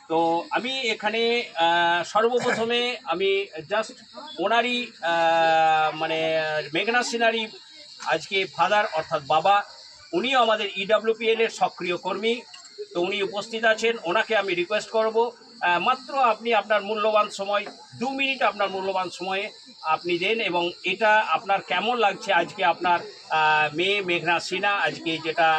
তো আমি এখানে সর্বপ্রথমে আমি জাস্ট ওনারই মানে মেঘনা সিনারি আজকে ফাদার অর্থাৎ বাবা, উনিও আমাদের ইডাব্লিউপিএল এর সক্রিয় কর্মী। তো উনি উপস্থিত আছেন, ওনাকে আমি রিকোয়েস্ট করব মাত্র আপনি আপনার মূল্যবান সময় 2 মিনিট আপনার মূল্যবান সময়ে আপনি দেন, এবং এটা আপনার কেমন লাগছে আজকে আপনার মেয়ে মেঘনা সিনহা আজকে যেটা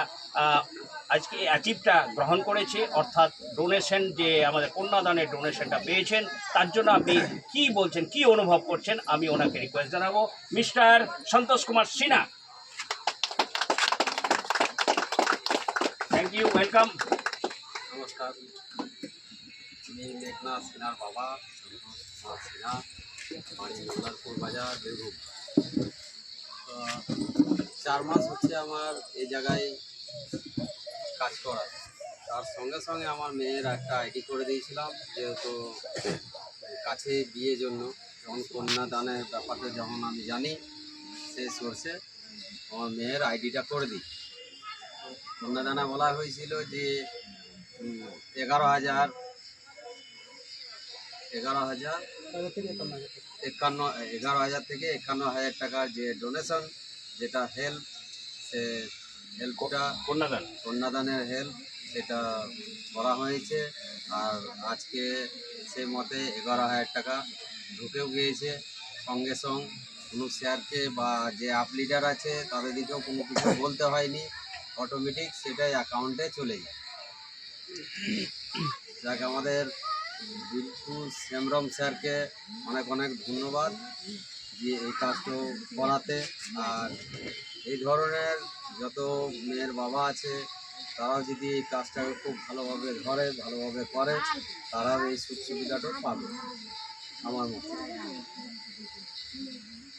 আজকে অ্যাচিভটা গ্রহণ করেছে, অর্থাৎ ডোনেশন, যে আমাদের কন্যাদানের ডোনেশনটা পেয়েছেন, তার জন্য আপনি কি বলছেন, কি অনুভব করছেন, আমি ওনাকে রিকোয়েস্ট জানাবো। Mister Santosh Kumar Sinha, thank you, welcome. নমস্কার, আমি মেঘনা সিনহার বাবা সন্তোষ কুমার সিনহা, বাড়ি মোল্লারপুর বাজার, বীরভূম। 4 মাস হচ্ছে আমার এই জায়গায় কাজ করা। তার সঙ্গে সঙ্গে আমার মেয়ের একটা আইডি করে দিয়েছিলাম, যেহেতু কাছে বিয়ের জন্য যখন কন্যাদানের ব্যাপারটা যখন আমি জানি, সেই সোর্সে আমার মেয়ের আইডিটা করে দিই। কন্যাদানে বলা হয়েছিল যে 11,000 থেকে 51,000 টাকার যে ডোনেশন, যেটা হেল্প, সে হেল্পটা কন্যাদানের হেল্প, সেটা করা হয়েছে। আর আজকে সে মতে 11,000 টাকা ঢুকেও গিয়েছে। সঙ্গে সঙ্গে কোনো স্যারকে বা যে আপ লিডার আছে তাদের দিকেও কোনো কিছু বলতে হয়নি, অটোমেটিক সেটাই অ্যাকাউন্টে চলে যায়। যাক, আমাদের বিল্টু শ্যামরম স্যারকে অনেক অনেক ধন্যবাদ যে এই কাজটা করাতে। আর এই ধরনের যত মেয়ের বাবা আছে তারাও যদি এই কাজটাকে খুব ভালোভাবে ধরে, ভালোভাবে করে, তারাও এই সুখ সুবিধাটা পাবে আমার মতে।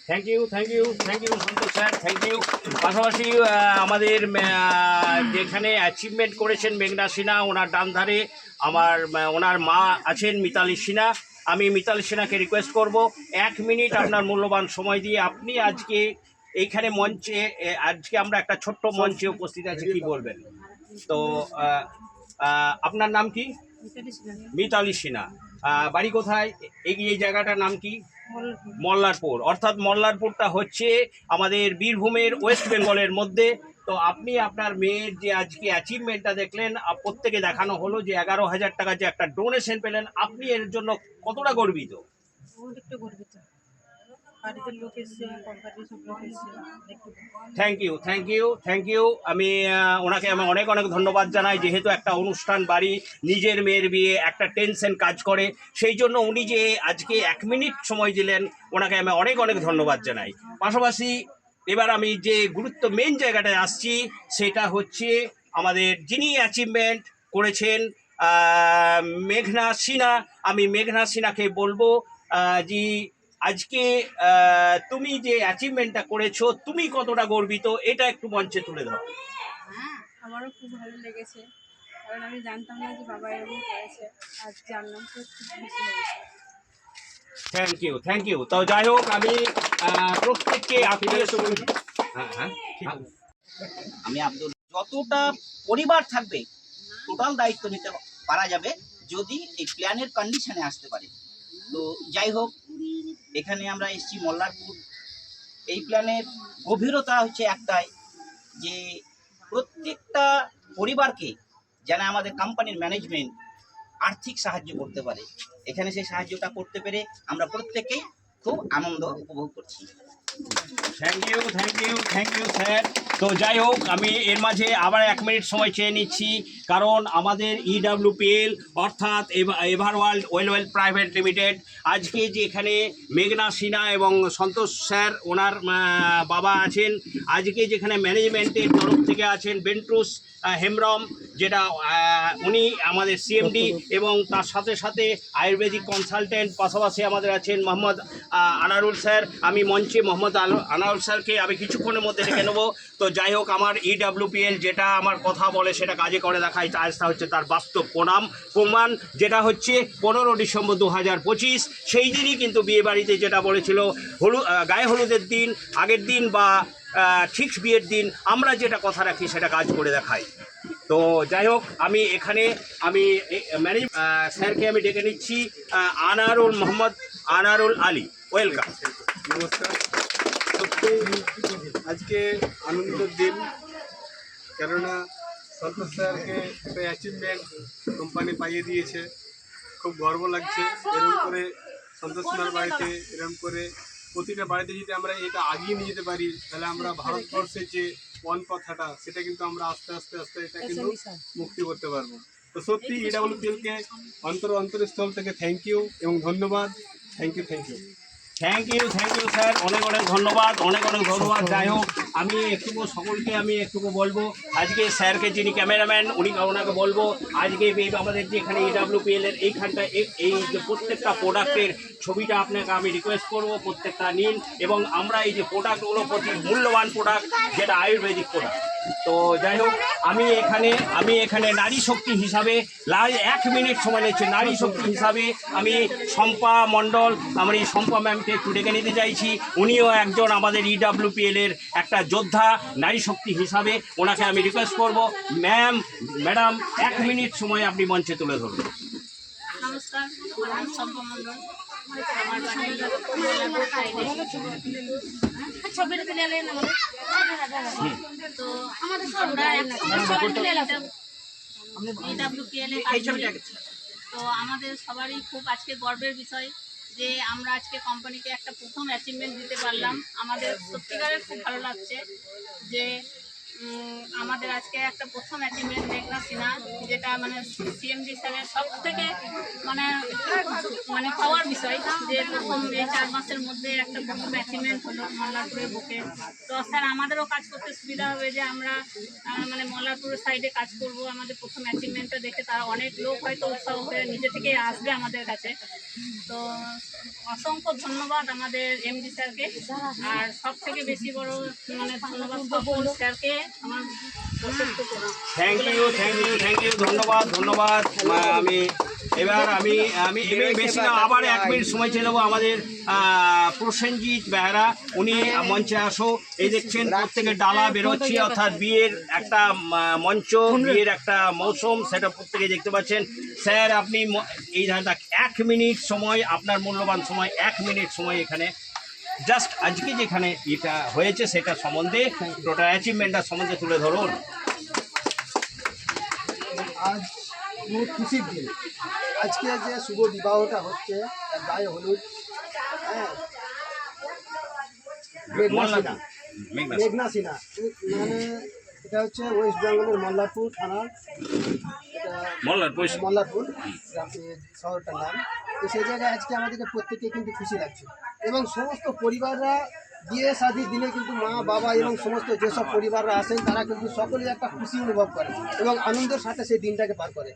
Thank you, thank you, thank you Santosh sir, thank you. পাশাপাশি আমাদের যেখানে অ্যাচিভমেন্ট করেছেন মেঘনা সিনহা, ওনার ডান ধারে ওনার মা আছেন মিতালি সিনহা। আমি মিতালি সিনহাকে রিকোয়েস্ট করব 1 মিনিট আপনার মূল্যবান সময় দিয়ে আপনি আজকে এইখানে মঞ্চে, আজকে আমরা একটা ছোট্ট মঞ্চে উপস্থিত আছি, কি বলবেন? তো আপনার নাম কি? মিতালি সিনহা। বাড়ি কোথায়? এই জায়গাটার নাম কি? মল্লারপুর। অর্থাৎ মল্লারপুরটা হচ্ছে আমাদের বীরভূমের ওয়েস্ট বেঙ্গলের মধ্যে। তো আপনি আপনার মেয়ের যে আজকে অ্যাচিভমেন্টটা দেখলেন, প্রত্যেকে দেখানো হলো যে 11,000 টাকা যে একটা ডোনেশন পেলেন, আপনি এর জন্য কতটা গর্বিত? Thank you, thank you, thank you. আমি ওনাকে অনেক অনেক ধন্যবাদ জানাই, যেহেতু একটা অনুষ্ঠান বাড়ি, নিজের মেয়ের বিয়ে, একটা টেনশন কাজ করে, সেই জন্য উনি যে আজকে 1 মিনিট সময় দিলেন, ওনাকে আমি অনেক অনেক ধন্যবাদ জানাই। পাশাপাশি এবার আমি যে মেন জায়গাটায় আসছি, সেটা হচ্ছে আমাদের যিনি অ্যাচিভমেন্ট করেছেন মেঘনা সিনহা। আমি মেঘনা সিনহাকে বলবো যে আজকে তুমি যে অ্যাচিভমেন্টটা করেছো, তুমি কতটা গর্বিত, এটা একটু মঞ্চে তুলে ধরো। হ্যাঁ, আমারও খুব ভালো লেগেছে, কারণ আমি জানতাম না যে বাবা এরকম করেছে, আজ জানলাম, তো খুব খুশি হয়েছে। Thank you, thank you. তো যাই হোক, আমি প্রত্যেককে আমি আব্দুল, যতটা পরিবার থাকবে টোটাল দায়িত্ব নিতে পারা যাবে যদি এই প্ল্যানের কন্ডিশনে আসতে পারে। তো যাই হোক, এখানে আমরা এসেছি মল্লারপুর। এই প্ল্যানের গভীরতা হচ্ছে একটাই, যে প্রত্যেকটা পরিবারকে যেন আমাদের কোম্পানির ম্যানেজমেন্ট আর্থিক সাহায্য করতে পারে। এখানে সেই সাহায্যটা করতে পেরে আমরা প্রত্যেকেই খুব আনন্দ উপভোগ করছি। Thank you, thank you, thank you sir. তো যাই হোক, আমি এর মাঝে আবার 1 মিনিট সময় চেয়ে নিচ্ছি, কারণ আমাদের ইডাব্লিউপিএল অর্থাৎ এভারওয়ার্ল্ড ওয়েল প্রাইভেট লিমিটেড আজকে যে এখানে মেঘনা সিনহা এবং সন্তোষ স্যার ওনার বাবা আছেন, আজকে যেখানে ম্যানেজমেন্টের তরফ থেকে আছেন বেন্টুস হেমব্রম, যেটা উনি আমাদের সিএমডি, এবং তার সাথে সাথে আয়ুর্বেদিক কনসালটেন্ট, পাশাপাশি আমাদের আছেন মোহাম্মদ আনারুল স্যার। আমি মঞ্চে মোহাম্মদ আনারুল স্যারকে আমি কিছুক্ষণের মধ্যে ডেকে নেবো। তো যাই হোক, আমার ইডাব্লিউপিএল যেটা আমার কথা বলে সেটা কাজে করে দেখায়, আজটা হচ্ছে তার বাস্তব প্রমাণ, যেটা হচ্ছে 15 ডিসেম্বর 2025, সেই দিনই কিন্তু বিয়েবাড়িতে যেটা বলেছিল গায়ে হলুদের দিন, আগের দিন বা ঠিক বিয়ের দিন আমরা যেটা কথা রাখি সেটা কাজ করে দেখাই। তো যাই হোক আমি এখানে ম্যানেজ স্যারকে আমি ডেকে নিচ্ছি আনারুল মোহাম্মদ আনারুল আলী, ওয়েলকাম। নমস্কার। সত্যি আজকে আনন্দের দিন, কেননা সন্তোষ স্যারকে একটা অ্যাচিভমেন্ট কোম্পানি পাইয়ে দিয়েছে। খুব গর্ব লাগছে। এরকম করে সন্তোষ স্যার বাড়িতে এরকম করে প্রতিটা বাড়িতে যদি আমরা এটা আগিয়ে নিয়ে যেতে পারি, তাহলে আমরা ভারতবর্ষের যে ওয়ান কথাটা, সেটা কিন্তু আমরা আস্তে আস্তে এটা কিন্তু মুক্তি করতে পারবো। তো সত্যি ইডাব্লিউপিএলকে অন্তরস্থল থেকে থ্যাংক ইউ এবং ধন্যবাদ। Thank you. Thank you sir, অনেক ধন্যবাদ, অনেক ধন্যবাদ। যাই হোক আমি সকলকে বলবো, আজকে স্যারকে যিনি ক্যামেরাম্যান ওনাকে বলবো, আজকে আমাদের যে এখানে EWPL এর এইখানটা এই যে প্রত্যেকটা প্রোডাক্টের ছবিটা আপনাকে আমি রিকোয়েস্ট করবো, প্রত্যেকটা নিন। এবং আমরা এই যে প্রোডাক্টগুলো প্রতি মূল্যবান প্রোডাক্ট, যেটা আয়ুর্বেদিক প্রোডাক্ট। তো যাই হোক আমি এখানে নারী শক্তি হিসাবে 1 মিনিট সময় নিচ্ছি। নারী শক্তি হিসাবে আমি শম্পা মণ্ডল, আমার এই শম্পা ম্যামকে একটু ডেকে নিতে চাইছি। উনিও একজন আমাদের EWPL এর একটা যোদ্ধা নারী শক্তি হিসাবে। ওনাকে আমি রিকোয়েস্ট করব, ম্যাডাম 1 মিনিট সময় আপনি মঞ্চে তুলে ধরুন। নমস্কার, আমার নাম শম্পা মণ্ডল। আমার বাড়ি ছবিটা তুলে এলেন আমাদের। তো আমরা EWPL এ কাজ করি। তো আমাদের সবারই খুব আজকে গর্বের বিষয় যে আমরা আজকে কোম্পানিকে একটা প্রথম অ্যাচিভমেন্ট দিতে পারলাম। আমাদের সত্যিকারের খুব ভালো লাগছে যে আমাদের আজকে একটা প্রথম অ্যাচিভমেন্ট মেঘনা সিনহা, যেটা মানে CMD স্যারের সব থেকে মানে পাওয়ার বিষয় যে প্রথম এই 4 মাসের মধ্যে একটা প্রথম অ্যাচিভমেন্ট হলো মল্লারপুরের বুকে। তো স্যার আমাদেরও কাজ করতে সুবিধা হবে যে আমরা মানে মল্লারপুরের সাইডে কাজ করব। আমাদের প্রথম অ্যাচিভমেন্টটা দেখে তারা অনেক লোক হয়তো উৎসাহ হয়ে নিজে থেকে আসবে আমাদের কাছে। তো অসংখ্য ধন্যবাদ আমাদের MD স্যারকে। আর সব থেকে বেশি বড় মানে ধন্যবাদ সকল স্যারকে। আমার থ্যাংক ইউ ধন্যবাদ। আমি বেশি না, আবার 1 মিনিট সময় চেয়ে নেবো। আমাদের প্রসেনজিৎ বেহারা, উনি মঞ্চে আসো। এই দেখছেন প্রত্যেকের ডালা বেরোচ্ছে, অর্থাৎ বিয়ের একটা মঞ্চ, বিয়ের একটা মৌসুম, সেটা প্রত্যেকে দেখতে পাচ্ছেন। স্যার আপনি এই ধারণা 1 মিনিট সময়, আপনার মূল্যবান সময় 1 মিনিট সময় এখানে জাস্ট আজকে যেখানে এটা হয়েছে সেটা সম্বন্ধে, টোটাল অ্যাচিভমেন্টটার সম্বন্ধে তুলে ধরুন। আজ খুব খুশির দিন। আজকে যে শুভ বিবাহটা হচ্ছে গায়ে হলুদ, হ্যাঁ, মেঘনা সিনহা, মানে এটা হচ্ছে ওয়েস্ট বেঙ্গলের মল্লারপুর থানার, এটা মল্লারপুর শহরটার নাম। তো সেই জায়গায় আজকে আমাদেরকে প্রত্যেকে কিন্তু খুশি লাগছে। এবং সমস্ত পরিবাররা বিয়ে শাদির দিনে কিন্তু মা বাবা এবং সমস্ত যেসব পরিবাররা আসেন তারা কিন্তু সকলেই একটা খুশি অনুভব করে এবং আনন্দের সাথে সেই দিনটাকে পার করে।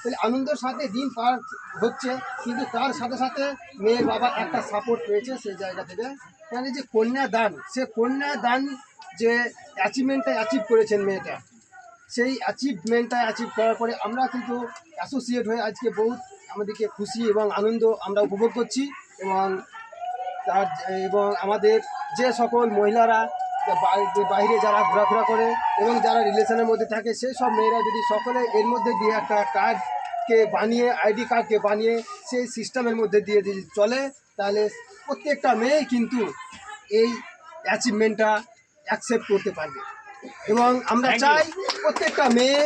তাহলে আনন্দের সাথে দিন পার হচ্ছে, কিন্তু তার সাথে সাথে মেয়ের বাবা একটা সাপোর্ট পেয়েছে সেই জায়গা থেকে। মানে যে কন্যাদান, সে কন্যাদান যে অ্যাচিভমেন্টটা অ্যাচিভ করেছেন মেয়েটা, সেই অ্যাচিভমেন্টটা অ্যাচিভ করার পরে আমরা কিন্তু অ্যাসোসিয়েট হয়ে আজকে বহুত আমাদেরকে খুশি এবং আনন্দ আমরা উপভোগ করছি। এবং আমাদের যে সকল মহিলারা বাইরে যারা ঘোরাফেরা করে এবং যারা রিলেশনের মধ্যে থাকে, সেই সব মেয়েরা যদি সকলে এর মধ্যে দিয়ে একটা কার্ডকে বানিয়ে, আইডি কার্ডকে বানিয়ে সেই সিস্টেমের মধ্যে দিয়ে যদি চলে, তাহলে প্রত্যেকটা মেয়েই কিন্তু এই অ্যাচিভমেন্টটা অ্যাকসেপ্ট করতে পারবে। এবং আমরা চাই প্রত্যেকটা মেয়ে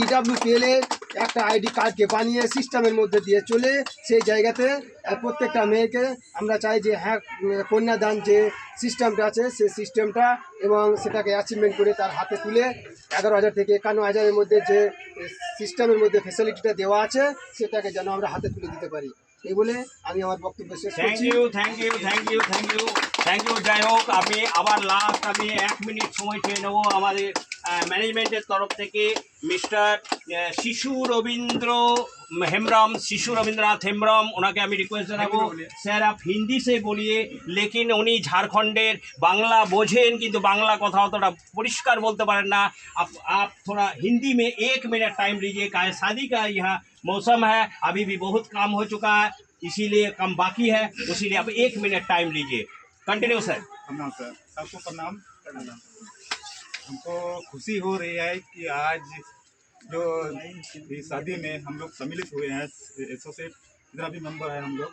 EWPL এর একটা আইডি কার্ডকে বানিয়ে সিস্টেমের মধ্যে দিয়ে চলে সেই জায়গাতে প্রত্যেকটা মেয়েকে আমরা চাই যে হ্যাঁ, কন্যাদান যে সিস্টেমটা আছে সেই সিস্টেমটা, এবং সেটাকে অ্যাচিভমেন্ট করে তার হাতে তুলে 11,000 থেকে 51,000-এর মধ্যে যে সিস্টেমের মধ্যে ফ্যাসিলিটিটা দেওয়া আছে সেটাকে যেন আমরা হাতে তুলে দিতে পারি। এই বলে আমি আমার বক্তব্য শেষ করছি। Thank you. যাই হোক আমি আবার লাস্ট 1 মিনিট সময় চেয়ে নেবো আমাদের मैनेजमेंट तरफ থেকে मिस्टर शिशु रविंद्रनाथ हेम्ब्रम उनके हमें रिक्वेस्ट जनाबो सर आप हिंदी से बोलिए, लेकिन उन्हीं झारखंडेर बांग्ला बोझेन किन्तु बांग्ला कथा अतटा परिष्कार बोलते पारेन ना। आप थोड़ा हिंदी में 1 मिनट टाइम लीजिए, क्या शादी का यहाँ मौसम है, अभी भी बहुत काम हो चुका है, इसीलिए काम बाकी है, इसीलिए आप 1 मिनट टाइम लीजिए। Continue sir. प्रणाम सर, सबको प्रणाम। हमको खुशी हो रही है कि आज जो इस शादी में हम लोग सम्मिलित हुए हैं, एसोसिएट जितना भी मेंबर है हम लोग,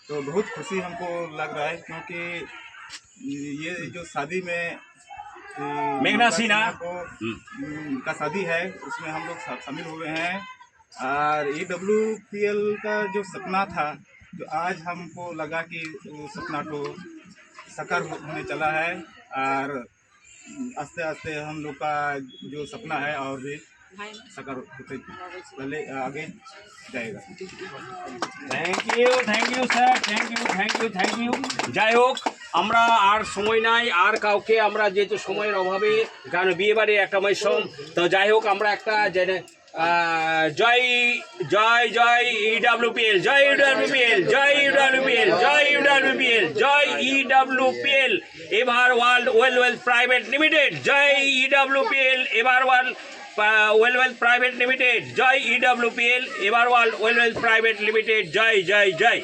तो बहुत खुशी हमको लग रहा है, क्योंकि ये जो शादी में मेघना सिन्हा को का शादी है, उसमें हम लोग शामिल हुए हैं। और EWPL का जो सपना था, जो आज हमको लगा कि वो सपना तो साकार होने चला है, और आस्ते आस्ते हम लोग का जो सपना है और भी साकार होते पहले आगे जाएगा। Thank you sir, thank you. যাই হোক, আমরা আর সময় নাই, আর কাউকে আমরা যেহেতু সময়ের অভাবে, কারণ বিয়ে বাড়ির একটা মৌসুম, তো যাই হোক আমরা একটা জয় জয় জয় EWPL, জয় EWPL, জয় EWPL, জয় EWPL, জয় EWPL ever world well well private limited, জয় EWPL ever world well well private limited, জয় EWPL ever world well well private limited, জয় জয় জয়।